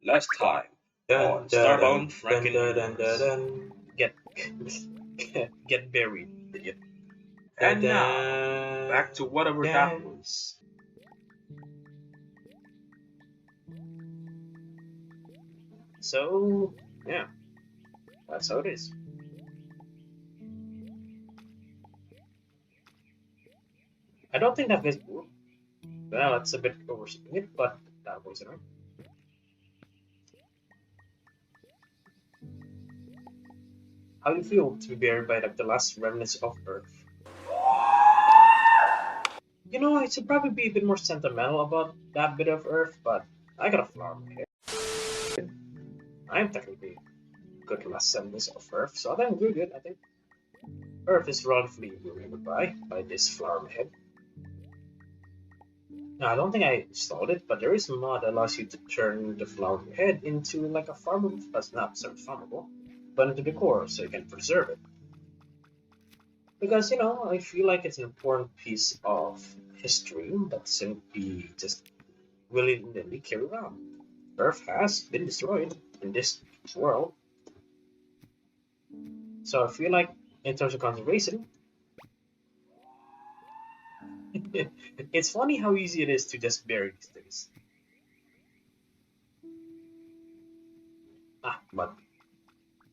Last time on Starbound Frackin Universe. Get, get buried, idiot. And now, back to whatever that was. So, yeah, that's how it is. I don't think that guy's blue. Well, that's a bit overstating it, but that was enough. How do you feel to be buried by like the last remnants of Earth? You know, I should probably be a bit more sentimental about that bit of Earth, but I got a flower in my head. I'm technically good last remnants of Earth, so I think we're good. I think Earth is relatively moving goodbye by this flower in my head. Now, I don't think I installed it, but there is a mod that allows you to turn the flower in your head into like a farmable, that's not sort of farmable, but into decor so you can preserve it. Because, you know, I feel like it's an important piece of history that shouldn't be just willy-nilly carried around. Earth has been destroyed in this world. So I feel like, in terms of conservation, it's funny how easy it is to just bury these things. Ah, mud.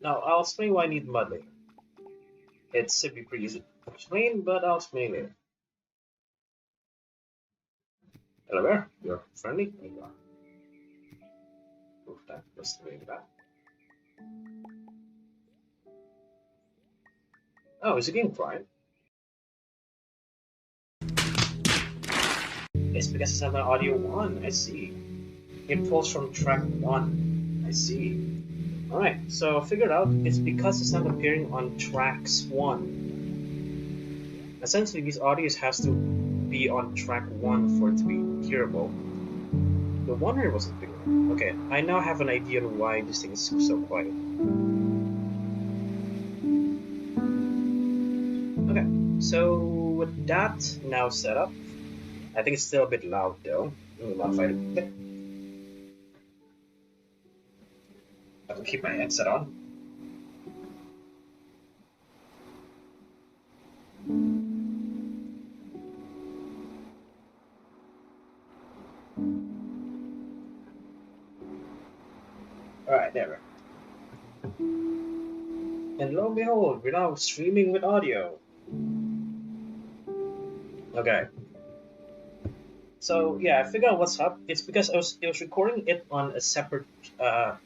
Now, I'll explain why I need mud later. It's simply pretty easy to explain, but I'll explain later. Hello there, you're friendly? There you are. Oof, that was really bad. Oh, it's a game client. It's because it's on the audio 1, I see. It pulls from track 1, I see. Alright, so figured out it's because it's not appearing on tracks 1. Essentially, these audios has to be on track 1 for it to be hearable. No wonder it wasn't bigger. Okay, I now have an idea on why this thing is so quiet. Okay, so with that now set up, I think it's still a bit loud though. Let me modify it a bit. I will keep my headset on. Alright, there we go. And lo and behold, we're now streaming with audio. Okay. So yeah, I figured out what's up. It's because it was recording it on a separate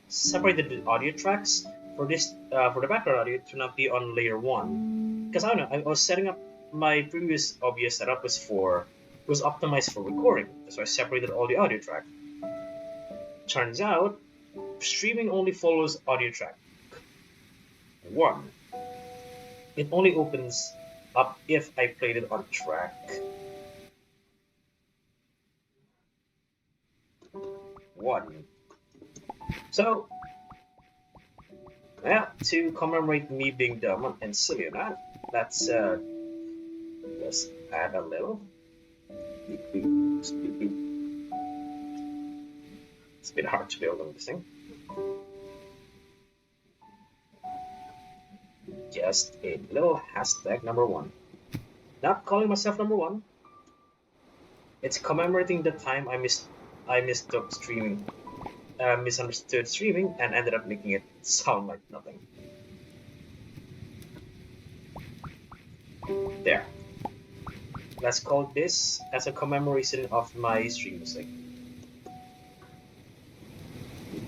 separated the audio tracks for this for the background audio to not be on layer 1. Because I don't know, I was setting up my previous OBS setup was optimized for recording, so I separated all the audio track. Turns out, streaming only follows audio track 1. It only opens up if I played it on track 1. So, yeah, to commemorate me being dumb and silly on that, let's just add a little. It's a bit hard to build on this thing. Just a little hashtag number 1. Not calling myself number 1. It's commemorating the time I mistook streaming, misunderstood streaming, and ended up making it sound like nothing. There. Let's call this as a commemoration of my stream mistake.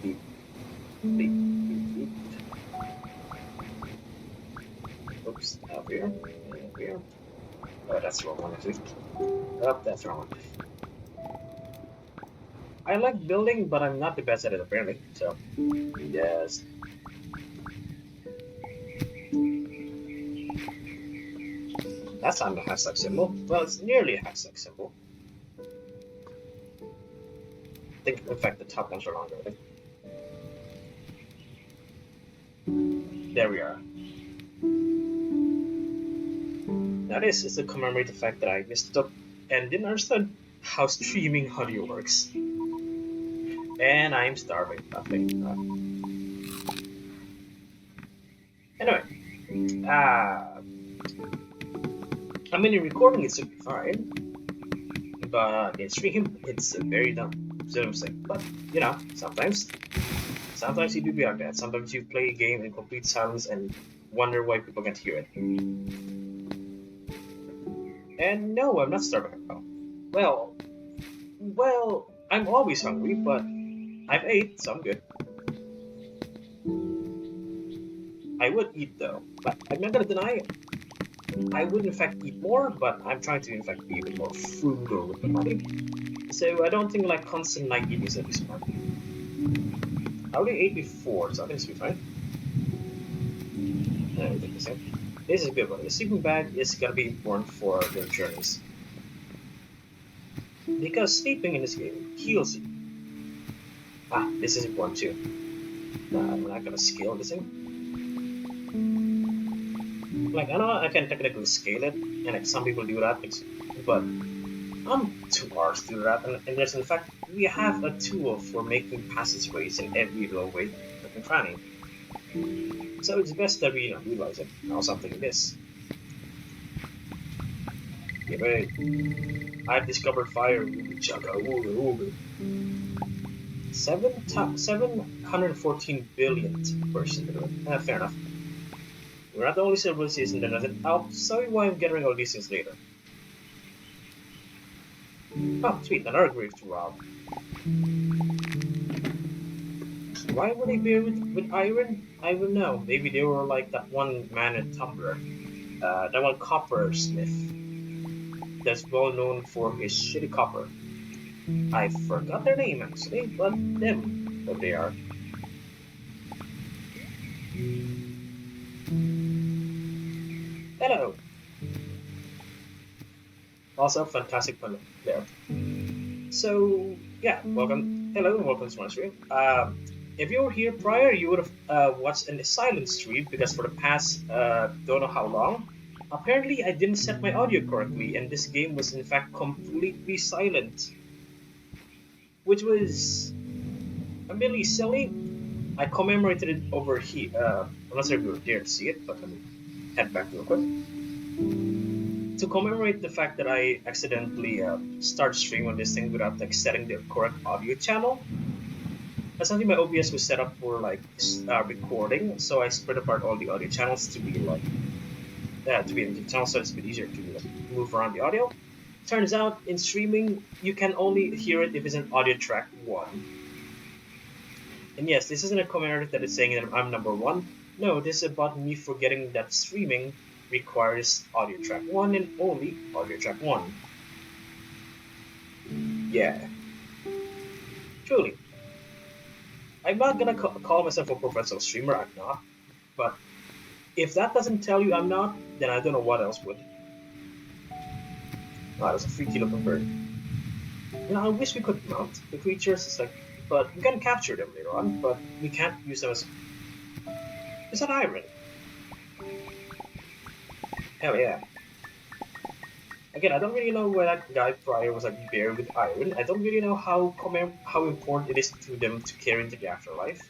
Beep, beep, beep, beep. Oops, up here, up here. Oh, that's the wrong one, actually. Oh, that's the wrong one. I like building, but I'm not the best at it, apparently, so, yes. That's not a hashtag symbol. Well, it's nearly a hashtag symbol. I think, in fact, the top ones are longer, I think. There we are. Now this is to commemorate the fact that I mistook and didn't understand how streaming audio works. And I'm starving. Lovely. Anyway, I mean, in recording it should be fine, but in stream it's very dumb. So I'm saying, but you know, sometimes you do be like that. Sometimes you play a game in complete silence and wonder why people can't hear it. And no, I'm not starving at all. Well, I'm always hungry, but I've ate, so I'm good. I would eat though, but I'm not gonna deny it. I would in fact eat more, but I'm trying to in fact be a bit more frugal with my money. So I don't think like constant night eating is gonna be smart. I already ate before, so I think it's be fine. I think the same. This is a good one. The sleeping bag is gonna be important for their journeys. Because sleeping in this game heals you. This is important too. I'm not gonna scale this thing. Like, I know I can technically scale it, and like some people do that, but I'm too arse to do that. And there's in fact, we have a tool for making passageways in every little way that we're trying. So it's best that we realize it. Now something like this. Yeah, wait. I've discovered fire. 714 billionth person. Fair enough. We're not the only civilization that does it. I'll show you why I'm gathering all these things later. Oh, sweet, another grave to rob. Why were they buried with iron? I don't know. Maybe they were like that one man in Tumblr. That one coppersmith. That's well known for his shitty copper. I forgot their name actually, but them, what they are. Hello. Also, fantastic pun there. So yeah, welcome. Hello and welcome to my stream. If you were here prior, you would have watched a silent stream because for the past don't know how long, apparently I didn't set my audio correctly, and this game was in fact completely silent, which was admittedly silly. I commemorated it over here. I'm not sure if you were there to see it, but let me head back real quick. To commemorate the fact that I accidentally started streaming on this thing without like setting the correct audio channel. Essentially, my OBS was set up for like recording, so I spread apart all the audio channels to be like to be in the channel, so it's a bit easier to like, move around the audio. Turns out in streaming, you can only hear it if it's an audio track 1. And yes, this isn't a commentary that is saying that I'm number 1. No, this is about me forgetting that streaming requires audio track 1 and only audio track 1. Yeah. Truly. I'm not gonna call myself a professional streamer, I'm not. But if that doesn't tell you I'm not, then I don't know what else would. That's a 3 kilo per bird. I wish we could mount the creatures, it's like, but we can capture them later on, but we can't use them as... Is that iron? Hell yeah. Again, I don't really know where that guy prior was like buried with iron. I don't really know how important it is to them to carry into the afterlife.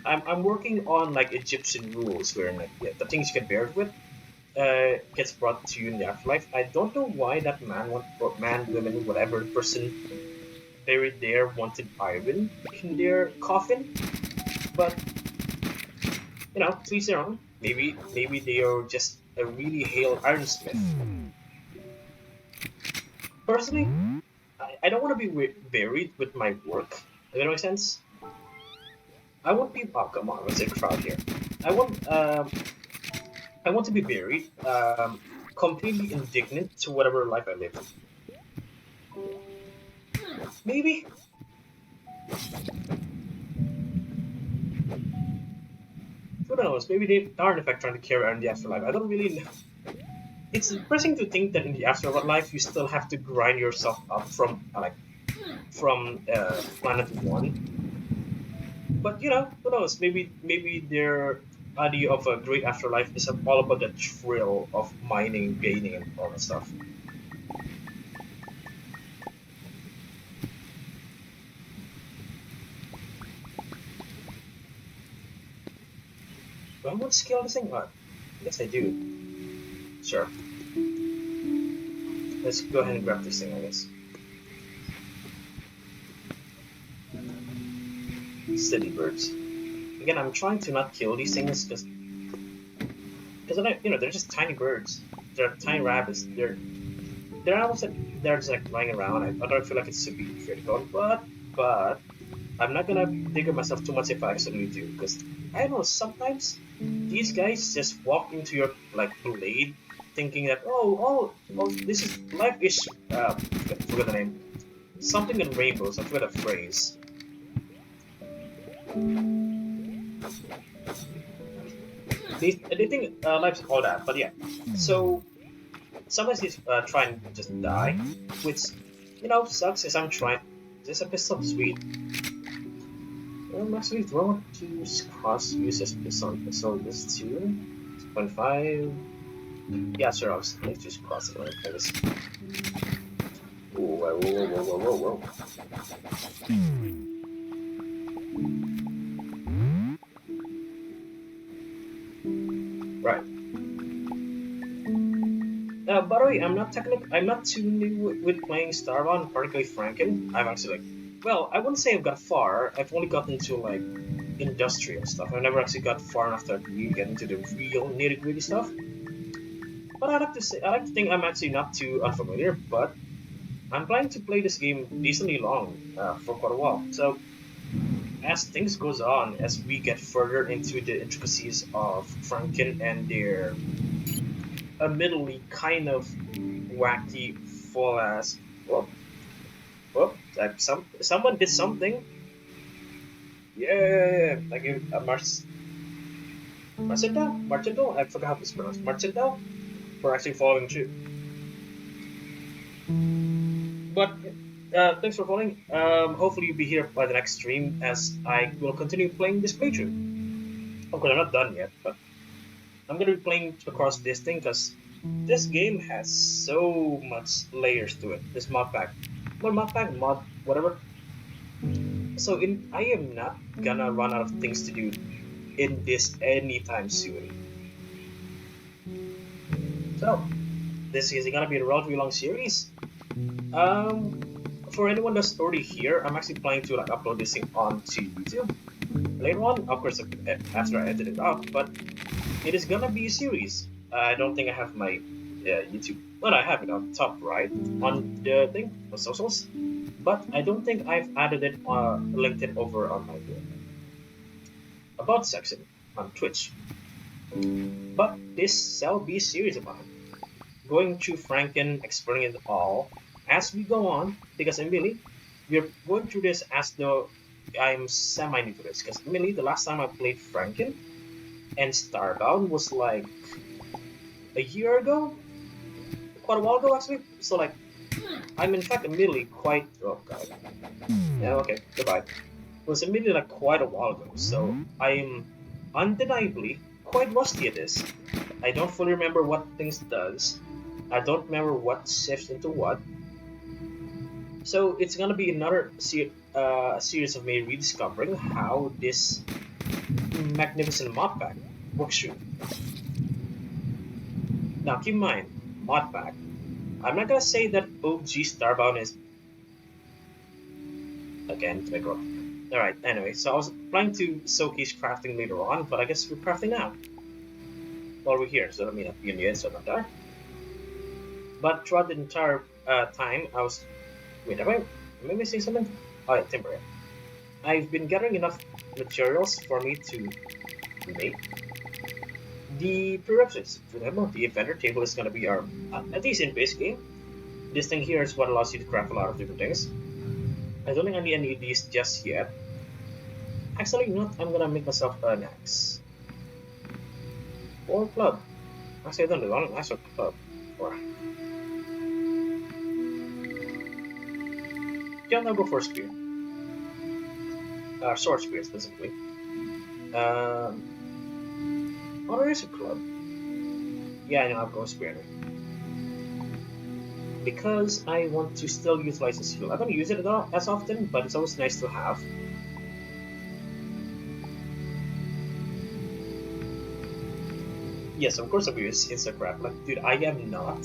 I'm working on like Egyptian rules where like the things you get buried with gets brought to you in the afterlife. I don't know why that man, woman, whatever person buried there wanted iron in their coffin, but to each their own. Maybe they are just a really hale ironsmith. Personally, I don't want to be buried with my work. Does that make sense? I want people. Oh, come on, let's say crowd here. I want to be buried, completely indignant to whatever life I live. Maybe. Who knows? Maybe they are in fact trying to carry on the afterlife. I don't really know. It's depressing to think that in the afterlife you still have to grind yourself up from planet 1. But who knows? Maybe their idea of a great afterlife is all about the thrill of mining, gaining, and all that stuff. I want to scale this thing? What? Yes, I do. Sure. Let's go ahead and grab this thing, I guess. City birds. Again, I'm trying to not kill these things because they're just tiny birds. They're tiny rabbits. They're almost like they're just like lying around. I don't feel like it's to be critical, but I'm not gonna dig up myself too much if I actually do, because I don't know, sometimes these guys just walk into your like blade thinking that oh this is life is forget the name. Something in rainbows, I forget the phrase. They think life's all that, but yeah. So sometimes he's trying to just die, which sucks as I'm trying. This episode sweet. I'm actually throwing to cross use this pistol. So this 2.5. Yeah, sure. Let's just cross it like this. Whoa. Right. By the way, I'm not too new with playing Starbound, particularly Frackin. I'm actually I wouldn't say I've got far. I've only gotten into like industrial stuff. I never actually got far enough to really get into the real nitty-gritty stuff. But I like to think I'm actually not too unfamiliar. But I'm planning to play this game decently long for quite a while. So as things goes on, as we get further into the intricacies of Frackin and their admittedly kind of wacky full ass. Someone did something. Yeah, I give a Marcento. I forgot how to pronounce Marcento for actually following through. But thanks for following. Hopefully you'll be here by the next stream as I will continue playing this playthrough. Of course, I'm not done yet, but I'm gonna be playing across this thing because this game has so much layers to it. This mod pack, whatever. So I am not gonna run out of things to do in this anytime soon. So this is gonna be a relatively long series. For anyone that's already here, I'm actually planning to upload this thing onto YouTube later on. Of course, after I edit it out, but it is gonna be a series. I don't think I have my YouTube. Well, I have it on top right on the thing, the socials, but I don't think I've added it linked it over on my about section on Twitch. But this shall be a series about going through Frackin, exploring it all as we go on, because Emily, we're going through this as though I'm semi-new to this, because Emily, the last time I played Frackin and Starbound was like a year ago? Quite a while ago actually. So I'm in fact admittedly quite yeah, okay, goodbye. It was admittedly quite a while ago, so I'm undeniably quite rusty at this. I don't fully remember what things does. I don't remember what shifts into what. So it's gonna be another series of me rediscovering how this magnificent mod pack works through. Now keep in mind, mod pack. I'm not gonna say that OG Starbound is again to make up. Alright, anyway, so I was planning to showcase crafting later on, but I guess we're crafting now. While we're here, so let me not be in the end, so not there. But throughout the entire time, I was wait, am I missing something? Oh yeah, timber. I've been gathering enough materials for me to make the prerequisites. For example, the inventor table is going to be our, at least in base game, this thing here is what allows you to craft a lot of different things. I don't think I need any of these just yet. Actually, you know what? I'm going to make myself an axe. Or a club. Actually, I don't know. I want an axe or club. Or... yeah, I'll go for a spear. Sword spear, specifically. Oh, there is a club. Yeah, I know, I'll go spear. Because I want to still utilize the skill. I don't use it as often, but it's always nice to have. Yes, of course I'm using Instagram. Like, dude, I am not.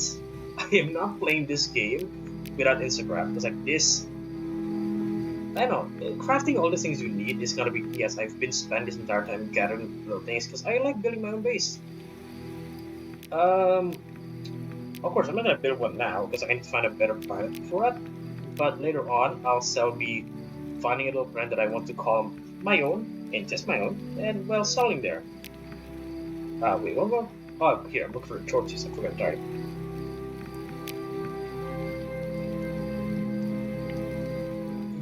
I am not playing this game without Instagram. Because like this, I don't know. Crafting all the things you need is gonna be. Yes, I've been spending this entire time gathering little things because I like building my own base. Um, of course, I'm not gonna build one now because I need to find a better planet for it. But later on, I'll be finding a little planet that I want to call my own, and just my own, and well, settling there. Wait, what? Oh, here, I'm looking for torches. I forgot. Sorry.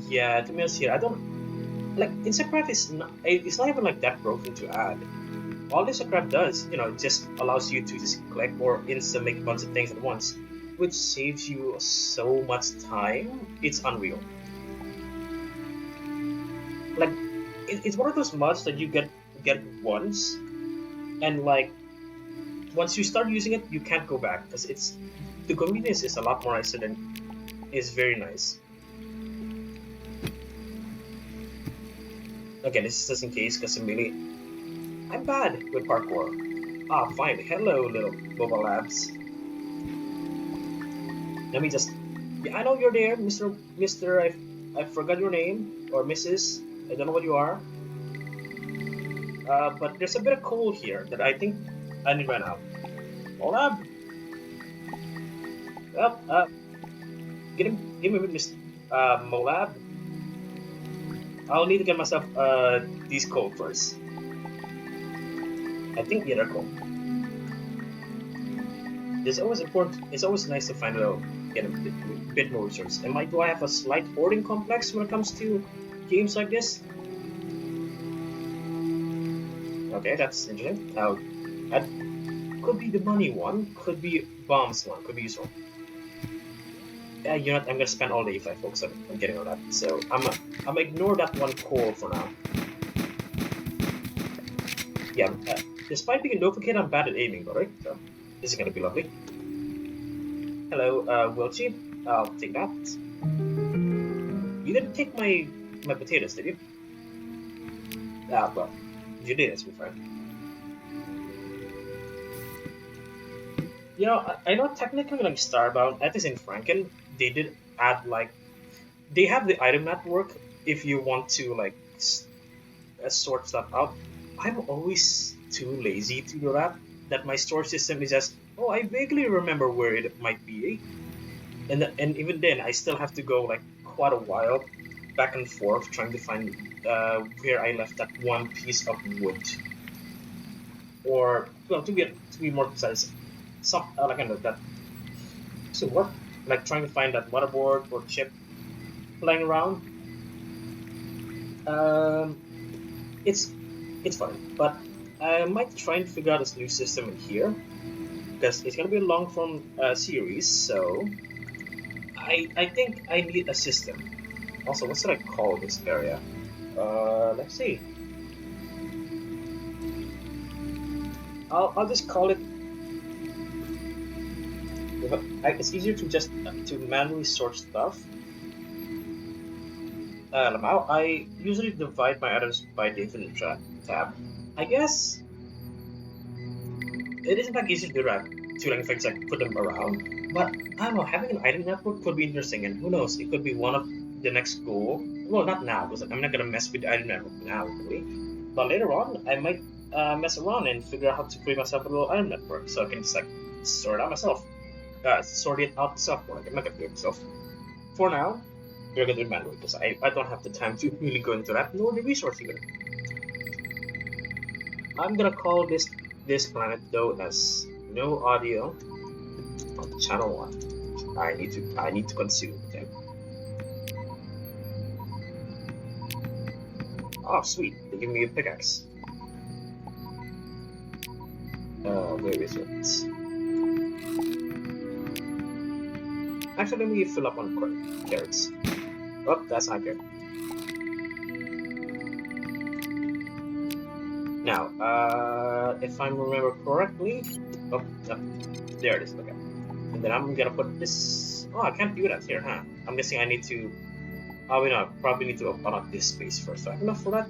Yeah, to be honest here, I don't like Instacraft is not. It's not even like that broken to add. All Instacraft does, it just allows you to just click or insta make a bunch of things at once, which saves you so much time. It's unreal. Like, it's one of those mods that you get once, and like once you start using it, you can't go back because it's the convenience is a lot more nicer than is very nice. Again, this is just in case because I'm bad with parkour. Ah, fine. Hello, little Boba Labs. Let me just. Yeah, I know you're there, Mister. I forgot your name or Mrs. I don't know what you are. But there's a bit of coal here that I think I need right now. Hold up. Give me Mr. Molab. I'll need to get myself these coal first. I think they're coal. It's always important. It's always nice to find get a bit more resources. Do I have a slight hoarding complex when it comes to games like this? Okay, that's interesting. That could be the money one, could be bombs one, could be useful. You know what? I'm gonna spend all day if I focus on getting all that. So I'm gonna ignore that one coal for now. Yeah. Despite being a duplicate, I'm bad at aiming, alright? So this is gonna be lovely. Hello, Wilchie. I'll take that. You didn't take my potatoes, did you? Well, you did, as we find. I know technically like Starbound, at least in Frackin, they did add they have the item network if you want to sort stuff out. I'm always too lazy to do that. That my store system is just, oh, I vaguely remember where it might be, and even then I still have to go quite a while back and forth trying to find where I left that one piece of wood, or well, to be more precise, some that. So what? Like trying to find that motherboard or chip lying around. It's fun, but I might try and figure out this new system in here because it's gonna be a long form series. So I think I need a system. Also, what should I call this area? Let's see. I'll just call it. It's easier to just to manually sort stuff. I usually divide my items by different tab. I guess it isn't easy to do that to things put them around. But I don't know, having an item network could be interesting, and who knows, it could be one of the next goal. Well, not now, because I'm not gonna mess with the item network now, really. But later on, I might mess around and figure out how to create myself a little item network, so I can just sort it out myself. Sort it out myself. I'm not gonna do it myself. For now, we're gonna do it manually because I don't have the time to really go into that, nor the resource even. I'm gonna call this planet though as no audio on channel 1. I need to consume them. Oh sweet, they give me a pickaxe. Where is it? Actually, let me fill up on carrots. Oh, that's not good. Now, if I remember correctly, oh, there it is. Okay, and then I'm gonna put this. Oh, I can't do that here, huh? I'm guessing I need to. Oh, no, probably need to open up this space first. Do I have enough for that?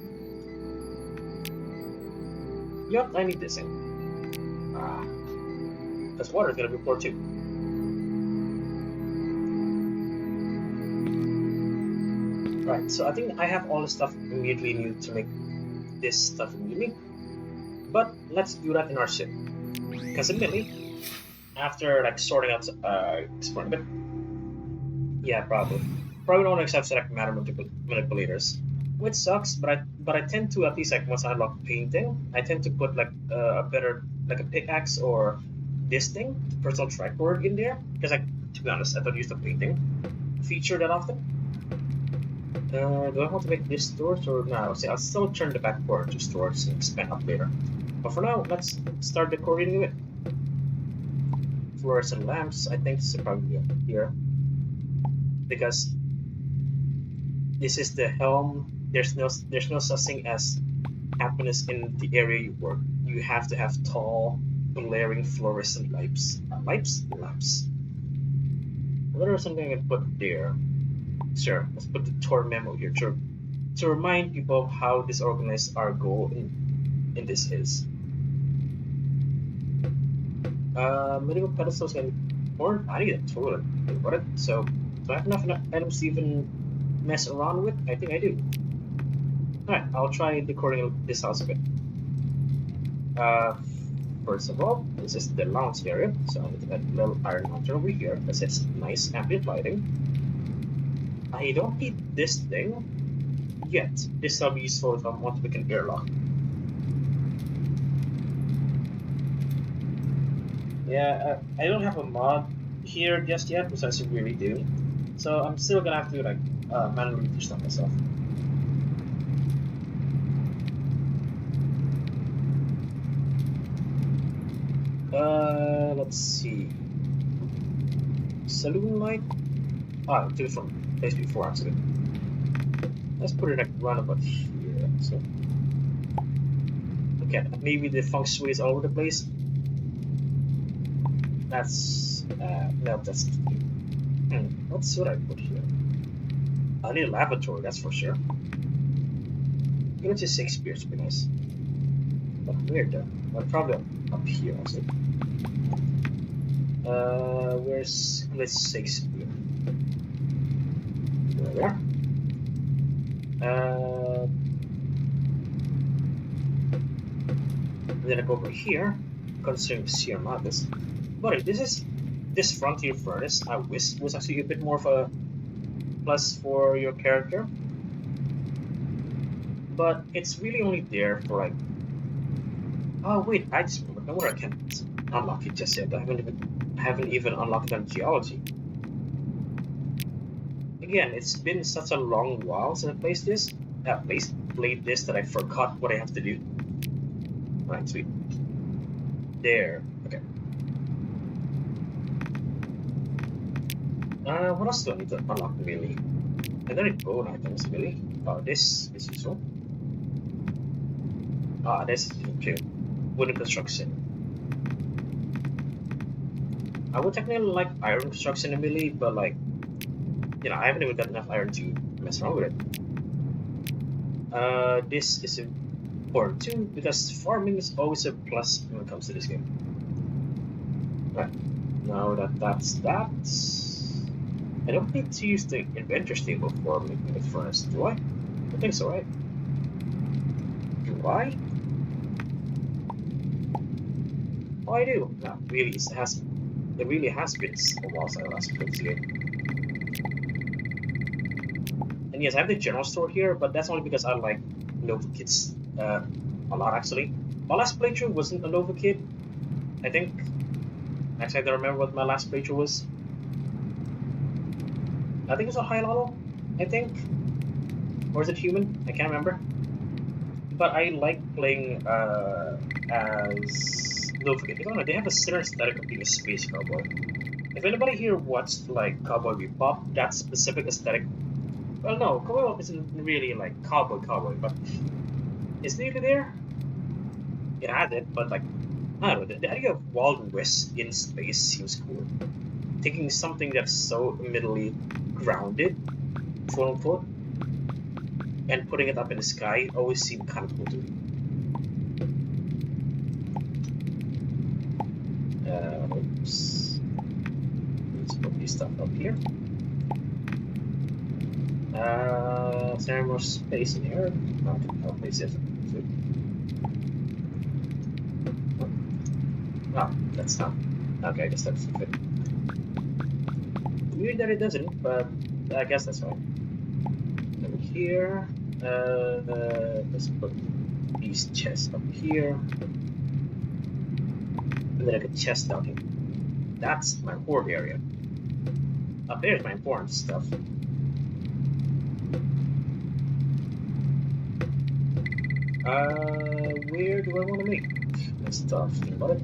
Yep, I need this thing. Because water is gonna be poured too. Right, so I think I have all the stuff immediately needed to make this stuff immediately. But let's do that in our ship. Because immediately, after like sorting out exploring a bit, yeah, probably don't want to accept select matter manipulators, which sucks. But I tend to, at least like once I unlock painting, I tend to put like a better like a pickaxe or this thing, personal tricord in there. Because like to be honest, I don't use the painting feature that often. Do I want to make this storage or no? See, I'll still turn the back port to storage and expand up later. But for now, let's start decorating it. Fluorescent lamps, I think this is probably here. Because this is the helm. There's no such thing as happiness in the area you work. You have to have tall, glaring fluorescent lamps. Lamps. What are something I can put there? Sure, let's put the tour memo here to remind people of how disorganized our goal in this is. Medieval pedestals can or I need a toilet. What it? So do I have enough items to even mess around with? I think I do. Alright, I'll try decorating this house a bit. First of all, this is the lounge area, so I'm gonna add a little iron lantern over here because it's nice ambient lighting. I don't need this thing yet. This will be useful if I want to make an airlock. Yeah, I don't have a mod here just yet, which I should really do. So I'm still gonna have to like manually do stuff myself. Let's see. Saloon light. Ah, do it from place before actually. Let's put it like roundabout here. So, okay, maybe the feng shui is all over the place. That's no, that's. What should I put here? I need a lavatory, that's for sure. Give it to Shakespeare to be nice. But where though? Well, probably up here, actually. Where's Shakespeare? There. Then I go over here, considering Sierra Madness. But this frontier furnace, I wish was actually a bit more of a plus for your character. But it's really only there for like. Oh wait, I just remembered. No wonder I can't unlock it just yet. I haven't even unlocked it on geology. Again, it's been such a long while since I played this that I forgot what I have to do. Alright, sweet. There. Okay. What else do I need to unlock really? I don't need bone items really. Oh, this is useful. Ah, this is useful too. Wooden construction. I would technically like iron construction really, but like, you know, I haven't even got enough iron to mess around with it. This is important too because farming is always a plus when it comes to this game. Right. Now that's that. I don't need to use the inventor table for making the furnace, do I? I think so, right? Do I? Oh, I do. No, really, it really has been a while since I last played this game. And yes, I have the general store here, but that's only because I like Nova Kits a lot, actually. My last playthrough wasn't a Nova Kit, I think. Actually, I don't remember what my last playthrough was. I think it was a high level, I think. Or is it human? I can't remember. But I like playing as Nova Kit. I don't know, they have a certain aesthetic of being a space cowboy. If anybody here watched like Cowboy Bebop, that specific aesthetic. Well, no, Cowboy Bebop isn't really like cowboy, but it's nearly there. It had it, but like, I don't know, the idea of Wild West in space seems cool. Taking something that's so immediately grounded, quote unquote, and putting it up in the sky always seemed kind of cool to me. Oops. Let's put this stuff up here. Is there more space in here? I'll place it. Oh, that's not. Okay, I guess that's fit. Weird that it doesn't, but I guess that's fine. Over here, let's put these chests up here. And then I could chest down here. That's my hoard area. Up there's my important stuff. Where do I want to make this stuff? Think about it.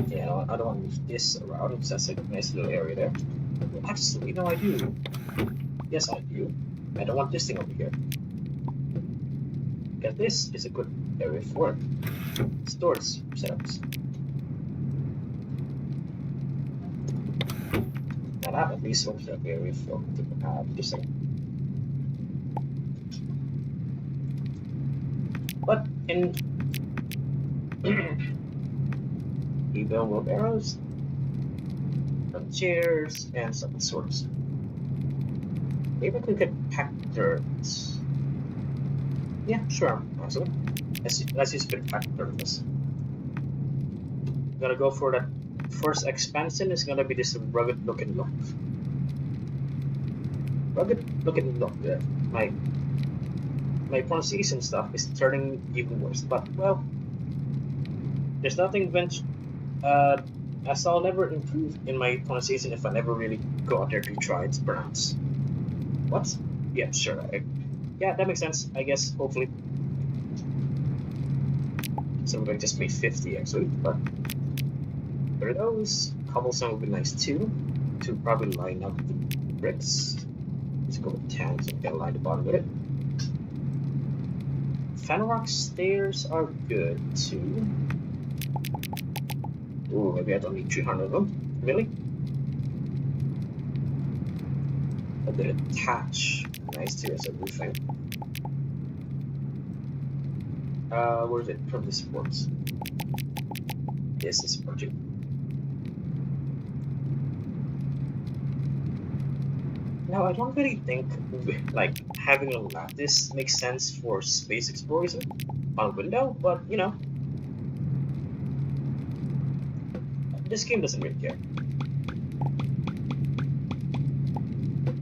Yeah, I don't want to move this around because that's a nice little area there. Actually, no, I do. Yes, I do. I don't want this thing over here. Because this is a good area for storage setups. Now that at least opens up area for this thing. But in we build wheelbarrows, some chairs, and some swords. Maybe I could get packed dirt. Yeah, sure, actually. Let's use a bit of packed dirt. Gonna go for that first expansion. Is gonna be this rugged looking look. Rugged looking look. Yeah. My pronunciation stuff is turning even worse, but well, there's nothing as I'll never improve in my pronunciation if I never really go out there to try to pronounce. What? Yeah, sure. Yeah, that makes sense, I guess, hopefully. So we just made 50 actually, but there are those. Cobblestone would be nice too, to probably line up the bricks. Let's go with 10 so we can line the bottom with it. Fenrock stairs are good too. Ooh, maybe I don't need 300 of them. Really? A bit attach. Nice too as a roofing. Where is it? From the sports. This is project. Now I don't really think like having a lattice makes sense for space exploration on a window, but you know, this game doesn't really care.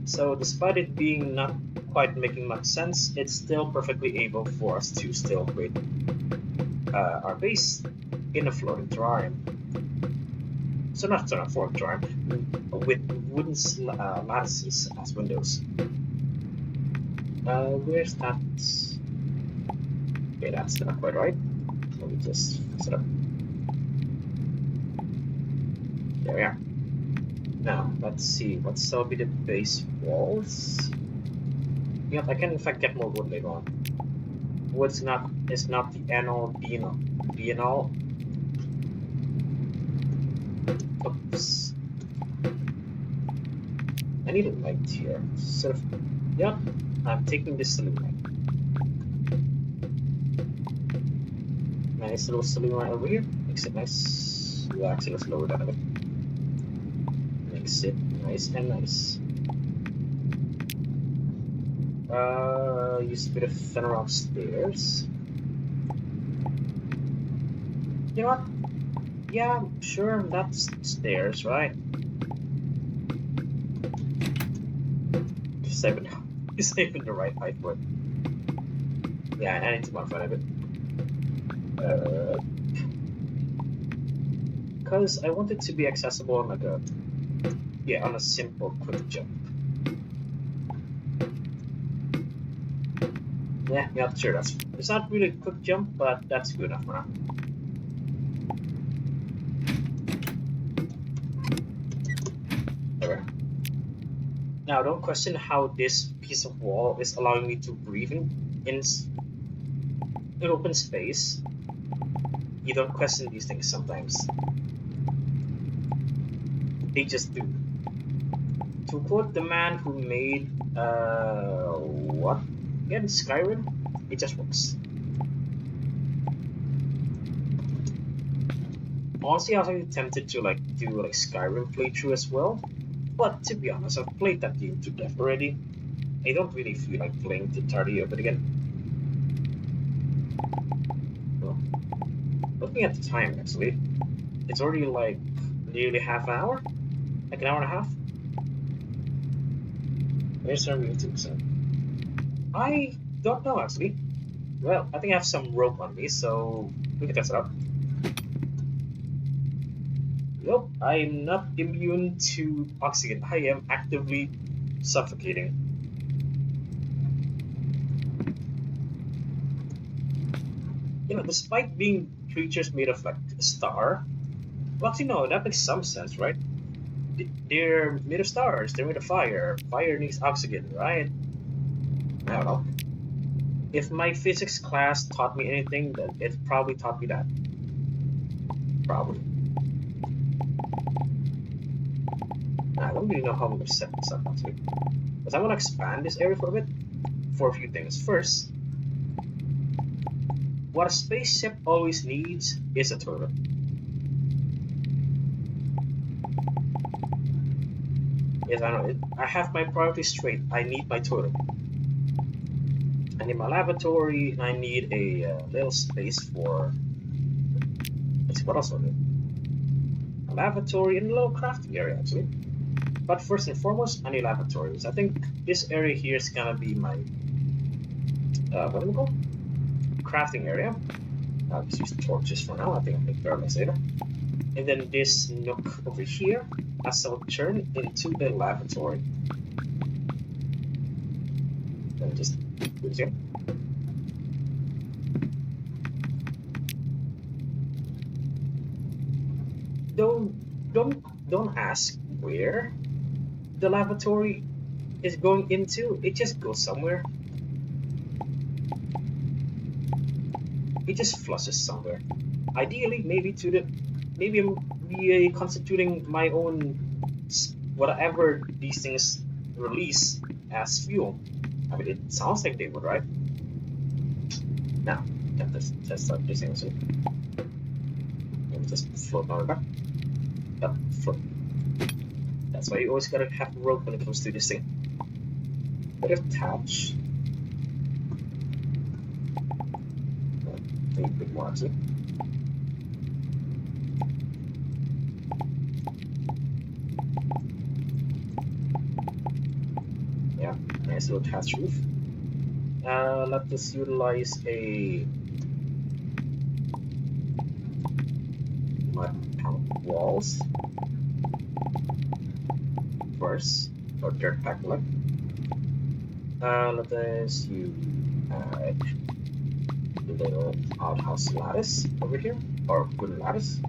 So despite it being not quite making much sense, it's still perfectly able for us to still create our base in a floating terrarium. So not a floating terrarium, with wooden lattices as windows. Where's that? Okay, that's not quite right. Let me just set up. There we are. Now, let's see, what shall be the base walls? Yeah, I can in fact get more wood later on. Wood's not the end-all, be-all. Oops. I need a light here. Sort of, yeah, I'm taking this saloon light. Nice little saloon light over here. Makes it nice. Well, actually, let's lower that a bit. Makes it nice and nice. Use a bit of Fenrock stairs. You know what? Yeah, sure, that's stairs, right? Just even the right height for it. Yeah, I need to modify a bit. Because I want it to be accessible on like a, yeah, on a simple quick jump. Yeah, sure, it's not really a quick jump, but that's good enough for now. There. Now, don't question how this piece of wall is allowing me to breathe in open space. You don't question these things sometimes. They just do. To quote the man who made, what? Again, Skyrim? It just works. Honestly, I was actually tempted to like do like Skyrim playthrough as well, but to be honest, I've played that game to death already. I don't really feel like playing the entirety of it again. Well, looking at the time, actually, it's already like nearly half an hour, like an hour and a half. Where's our YouTube? So I don't know actually. Well, I think I have some rope on me, so we can test it out. Nope, I'm not immune to oxygen. I am actively suffocating. You know, despite being creatures made of like a star, well, actually, no, that makes some sense, right? They're made of stars, they're made of fire. Fire needs oxygen, right? I don't know. If my physics class taught me anything, then it probably taught me that. Probably. I don't really know how I'm going to set this up actually. Because I want to expand this area for a bit for a few things. First, what a spaceship always needs is a toilet. Yes, I know it. I have my priorities straight. I need my toilet. I need my lavatory, and I need a little space for. Let's see, what else I need? A lavatory and a little crafting area, actually. But first and foremost, I need lavatories. I think this area here is gonna be my what do we call? Crafting area. I'll just use torches for now. I think I'll make barrels later. And then this nook over here, as I'll turn into a lavatory. Let me just do this here. Don't ask where the lavatory is going into. It just goes somewhere. It just flushes somewhere. Ideally, maybe I'm reconstituting my own whatever these things release as fuel. I mean, it sounds like they would, right? Now, let's test out this thing. So let me just float on the back. Yep, float. That's why you always gotta have rope when it comes to this thing. Bit of touch. A bit more actually. Yeah, nice little thatch roof. Let us utilize a mud panel walls first, or dirt pack like. Let us use little outhouse lattice over here, or wooden lattice.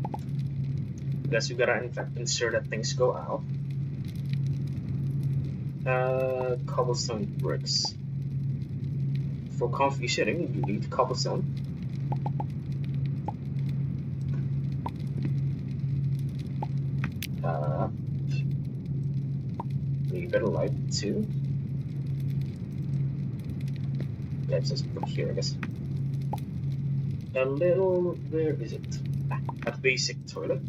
Because you gotta in fact ensure that things go out. Cobblestone bricks. For comfy sitting, you need cobblestone. Need a bit of light too. Let's just put here, I guess. A little, where is it? A basic toilet.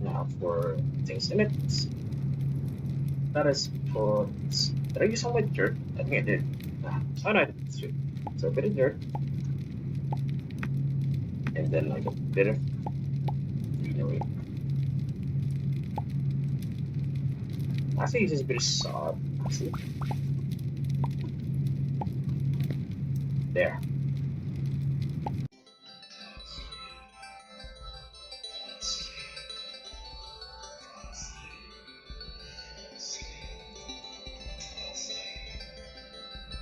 Now for things in it. Let us put. Did I use all my dirt? I think I did. Oh no, I did. So a bit of dirt. And then like a bit of greenery. Actually, use a bit of sod. Actually. There.